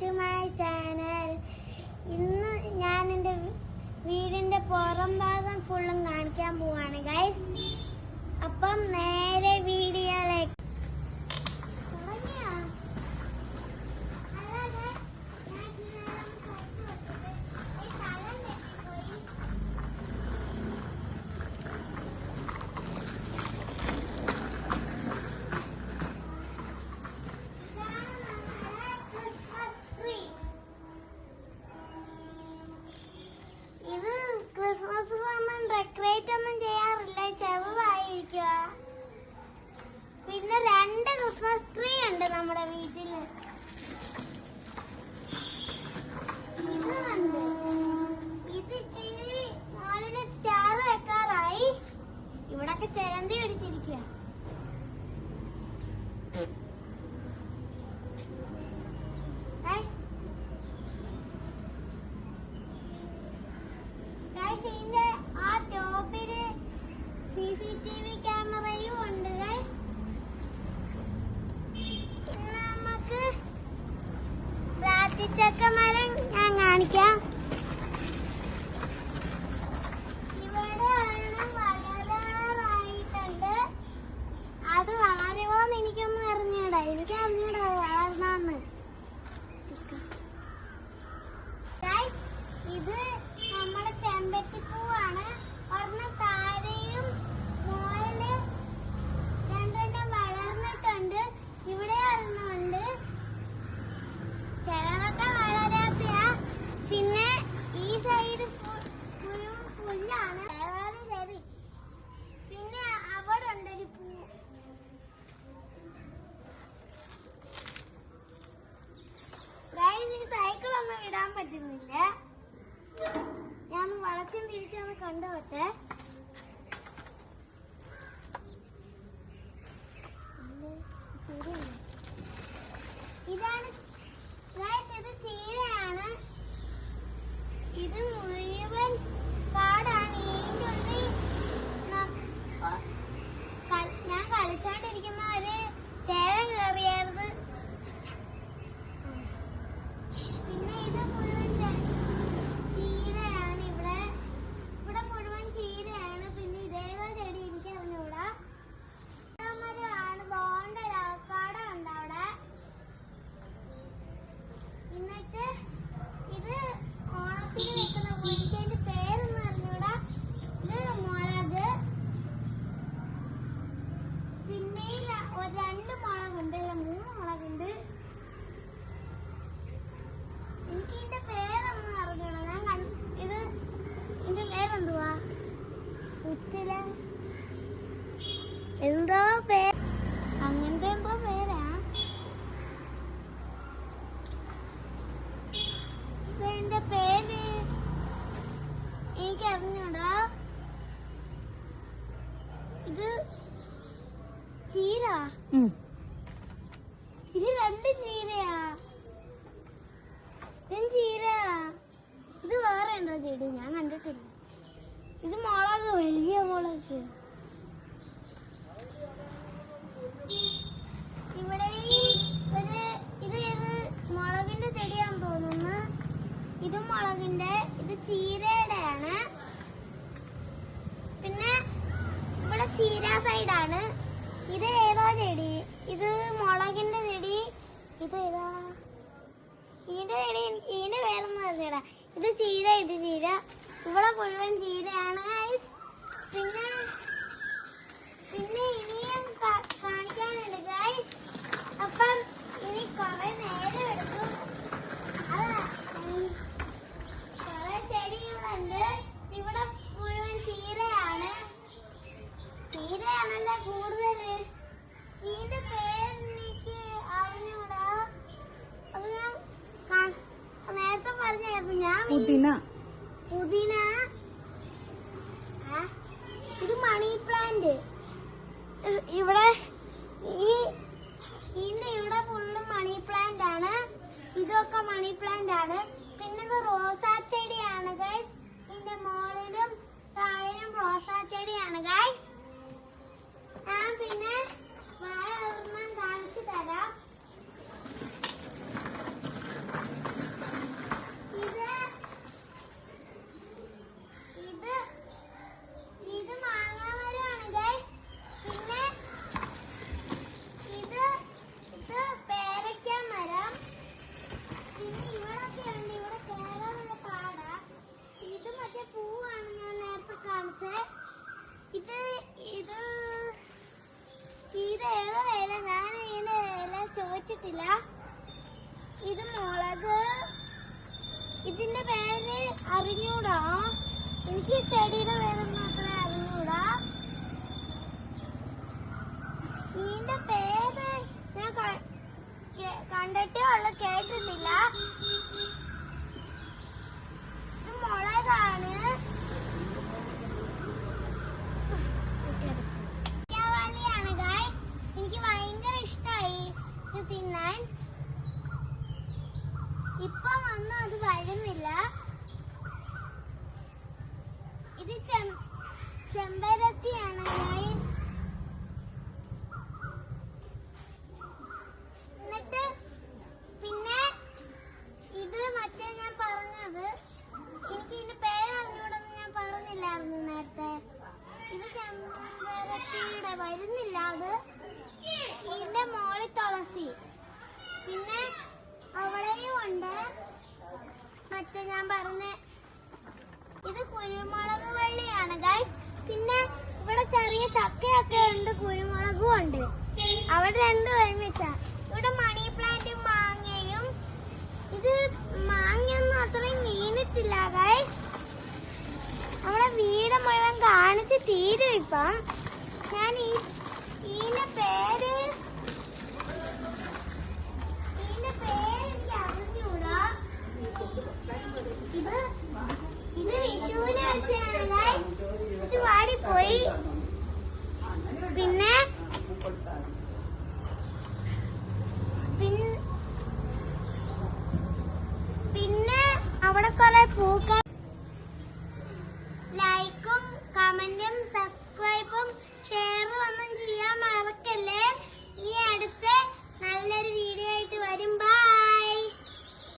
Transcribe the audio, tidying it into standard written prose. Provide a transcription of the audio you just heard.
To my channel. ഇന്ന് ഞാൻ എൻ്റെ വീടിൻ്റെ പുറം ഭാഗം ഫുള്ളും കാണിക്കാൻ പോവാണ് ഗൈസ്. അപ്പം നേരെ വീഡിയോയിലേക്ക്. ക്രിസ്മസ് ഒന്നും ഡെക്കറേറ്റ് ഒന്നും ചെയ്യാറില്ല, ചെറുതായിരിക്കുക. പിന്നെ 2 ക്രിസ്മസ് ട്രീ ഉണ്ട് നമ്മുടെ വീട്ടില്. ഇത് ഇച്ചിരി മോളില് സ്റ്റാർ വെക്കാറായി. ഇവിടൊക്കെ ചെരന്തി പിടിച്ചിരിക്കുക. ഇതിന്റെ ആ ടോപ്പില് CCTV ക്യാമറയും ഉണ്ട് ഗൈസ്. ഇന്ന് നമുക്ക് പ്രാർത്ഥിച്ചക്കമരം ഞാൻ കാണിക്കാം. ഇവിടെ ഒരെണ്ണം വളരാറായിട്ടുണ്ട്. അത് വളരുമോന്ന് എനിക്കൊന്നും അറിഞ്ഞൂടാ. എനിക്ക് അറിഞ്ഞൂടാ വളർന്നാന്ന്. ഇത് നമ്മുടെ ചെമ്പരത്തിപ്പൂവാണ്. ഒരെണ്ണം താഴെയും മോളില് 2 വളർന്നിട്ടുണ്ട്. ഇവിടെ ഒരെണ്ണമുണ്ട്. ചിലതൊക്കെ വളരാത്തയാ. പിന്നെ ഈ സൈഡ് പുല്ലാണ്. ശരി. പിന്നെ അവിടെ ഉണ്ടൊരു പൂ. സൈക്കിളൊന്നും ഇടാൻ പറ്റുന്നില്ല. ഞാൻ വളച്ചും തിരിച്ചൊന്ന് കണ്ടുപോട്ടെ. ഇതാണ് ഇത് ചീരയാണ്. ഇത് മുഴുവൻ കാടാണ്. ഇതിനുള്ളിൽ ഞാൻ കളിച്ചോണ്ടിരിക്കുമ്പോ ഒരു ചേര കയറിയായിരുന്നു. പിന്നെ ഇത് മുഴുവൻ ചീരയാണ്. ഇവിടെ മുഴുവൻ ചീരയാണ്. പിന്നെ ഇതേതോ ചെടി എനിക്ക് അറിഞ്ഞൂടാ. മരമാണ്. ബോണ്ടൽ അവക്കാട ഉണ്ട് അവിടെ. എന്നിട്ട് ഇത് ഓണത്തിന് വെക്കുന്ന എനിക്ക് പേരൊന്നും അറിഞ്ഞൂടാ. ഇത് മുളക്. പിന്നെ 2 മുളകുണ്ട്. 3 മുളകുണ്ട്. എനിക്ക് ഇതിന്റെ പേരൊന്നും അറിഞ്ഞൂടാ. ഞാൻ ഇതിന്റെ പേരെന്തുവാ? എന്തോ പേര്, അങ്ങനത്തെ എന്തോ പേരാ. ഇതിന്റെ പേര് എനിക്ക് അറിഞ്ഞൂടാ. ഇത് ചീര. ഇത് 2 ചീരയാ. ചീര. ഇത് വേറെ എന്തോ ചെടി ഞാൻ കണ്ടിട്ടില്ല. ഇത് മുളക്, വലിയ മുളക്. ഇവിടെ ഇത് മുളകിന്റെ ചെടിയാന്ന് തോന്നുന്നു. ഇത് മുളകിന്റെ, ഇത് ചീരയുടെയാണ്. പിന്നെ ഇവിടെ ചീര സൈഡാണ്. ഇത് ഏതോ ചെടി. ഇത് മുളകിന്റെ ചെടി. ഇത് ഏതാ? ഇതിന്റെ പേരൊന്നും അറിഞ്ഞൂടാ. ഇത് ചീര. ഇത് ചീര. ഇവിടെ മുഴുവൻ ചീരയാണ്. പിന്നെ ഇനിയും കാണിക്കാനുണ്ട് ഗൈസ്. അപ്പം ഇനി കുറെ നേരം എടുക്കും. കുറെ ചെടികളുണ്ട്. ഇവിടെ മുഴുവൻ ചീരയാണ്. ചീരയാണല്ലോ കൂടുതല്. ഇതിന്റെ പേരെനിക്ക് അറിഞ്ഞൂടാ. അത് ഞാൻ നേരത്തെ പറഞ്ഞായിരുന്നു. ഞാൻ പുതിന. ഇത് മണി പ്ലാന്റ്. ഇവിടെ ഇവിടെ ഫുള്ള് മണി പ്ലാന്റ് ആണ്. ഇതൊക്കെ മണി പ്ലാന്റ് ആണ്. പിന്നെ ഇത് റോസാ ചെടിയാണ് ഗൈസ്. ഇതിന്റെ മുകളിലും താഴെയും റോസാ ചെടിയാണ് ഗൈസ്. ഞാൻ പിന്നെ വാഴ കാണിച്ചു തരാം. ഇത് മുളക്. ഇതിന്റെ പേര് അറിഞ്ഞൂടാ. എനിക്ക് ചെടിയുടെ പേര് മാത്രമേ അറിഞ്ഞൂടാ. ഇതിന്റെ പേര് ഞാൻ കണ്ടിട്ടേ ഉള്ളു, കേട്ടിട്ടില്ല. ഇത് മുളകാണ്. ാണ് ഗൈസ്. എനിക്ക് ഭയങ്കര ഇഷ്ടമായി ഇത് തിന്നാൻ. ഇപ്പൊ വന്നു അത് വരുന്നില്ല. ഇത് ചെമ്പരത്തിയാണ് ഗൈസ്. എന്നിട്ട് പിന്നെ ഇത് മറ്റേ ഞാൻ പറഞ്ഞത്, എനിക്ക് ഇതിന്റെ പേര് അറിഞ്ഞൂടെന്ന് ഞാൻ പറഞ്ഞില്ലായിരുന്നു നേരത്തെ. ഇത് ചെമ്പരത്തിയുടെ വരുന്നില്ല. അത് ഇതിന്റെ മോളിൽ തുളസി, പിന്നെ അവളെയും ഉണ്ട്. മറ്റേ ഞാൻ പറഞ്ഞ ഇത് കുരുമുളക് വള്ളിയാണ് ഗൈസ്. പിന്നെ ഇവിടെ ചെറിയ ചക്കയൊക്കെ ഉണ്ട്, കുരുമുളകും ഉണ്ട്. അവിടെ രണ്ടും ഒരുമിച്ച. ഇവിടെ മണി പ്ലാന്റും മാങ്ങയും. ഇത് മാങ്ങയൊന്നും അത്രയും വീണിട്ടില്ല ഗൈസ്. നമ്മുടെ വീട് മുഴുവൻ കാണിച്ച് തീരും ഇപ്പം. ഞാൻ ഇതിന്റെ പേര് എനിക്ക് അറിഞ്ഞൂടാ. ഇത് വിഷുവിന് വെച്ചാണ് ഗൈസ്. പക്ഷെ വാടിപ്പോയി. പിന്നെ അവിടെ കുറെ പൂക്കൾ. ലൈക്കും കമന്റും